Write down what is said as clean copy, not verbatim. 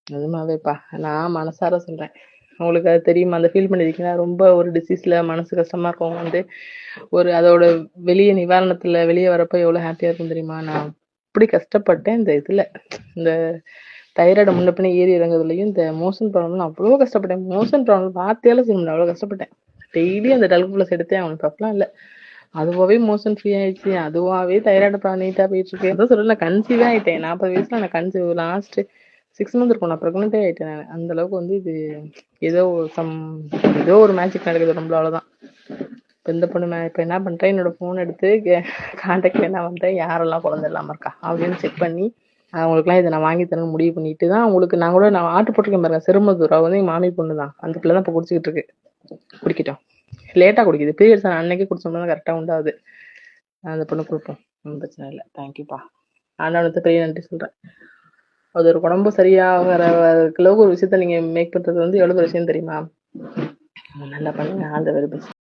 நிஜமாவேப்பா. நான் மனசார சொல்றேன். உங்களுக்கு அது தெரியுமா? அந்த ஃபீல் பண்ணியிருக்கீங்களா? ரொம்ப ஒரு டிசீஸ்ல மனசு கஷ்டமா இருக்கவங்க வந்து, ஒரு அதோட வெளிய நிவாரணத்துல வெளிய வரப்ப எவ்வளோ ஹேப்பியா இருக்கும் தெரியுமா? நான் அப்படி கஷ்டப்பட்டேன் இந்த இதுல. இந்த தைராய்டு முன்ன பின்ன ஏறி இறங்குறதுலயும், இந்த மோஷன் ப்ராப்ளம்ல அவ்ளோ கஷ்டப்பட்டேன். மோஷன் ப்ராப்ளம் வார்த்தையால சொல்ல முடியல. அவ்வளோ கஷ்டப்பட்டேன். டெய்லி அந்த டல்க் ப்ளஸ் எடுத்தே ஆகணும். இப்ப அப்படிலாம் இல்ல. அதுவாவே மோஷன் ஃப்ரீ ஆயிடுச்சு. அதுவாவே தைராய்டு நீட்டா போயிட்டு இருக்கு. அதான் சொல்றேன்ல கன்சீவே ஆயிட்டேன். 40 வயசுல நான் கன்சீவ் லாஸ்ட் 6 மந்த் இருக்கும். நான் பிரெக்னென்ட்டே ஆயிட்டேன் நானு. அந்த அளவுக்கு வந்து இது ஏதோ சம் ஏதோ ஒரு மேஜிக் நடக்குது உடம்புல அவ்வளவுதான். இப்ப இந்த பொண்ணு இப்ப என்ன பண்றேன், என்னோட போன் எடுத்து கான்டாக்ட்ல என்ன பண்றேன், யாரெல்லாம் குழந்தை இல்லாம இருக்கா அப்படின்னு செக் பண்ணி அவங்களுக்குலாம் இதை நான் வாங்கி தரணும் முடிவு பண்ணிட்டு தான் உங்களுக்கு நான் ஆர்டர் போட்டிருக்கேன் பாருங்க. சிறுமதூர் அவ வந்து எங்க மாமி பொண்ணு தான். அந்த பிள்ளை தான் இப்ப குடிச்சிக்கிட்டு இருக்கு. குடிக்கட்டும். லேட்டா குடிக்குது. பீரியட்ஸ் அன்னைக்கு குடிச்சோம்னா கரெக்டா உண்டாது. அந்த பொண்ணு கொடுப்போம். ஒன்றும் பிரச்சனை இல்லை. தேங்க்யூப்பா. ஆண்டவனுக்கு பெரிய நன்றி சொல்றேன். அது ஒரு உடம்பு சரியாகிற அளவுக்கு ஒரு விஷயத்த நீங்க மேக் பண்றது வந்து எவ்வளவு விஷயம் தெரியுமா? நல்லா பண்ணுங்க. All the very best.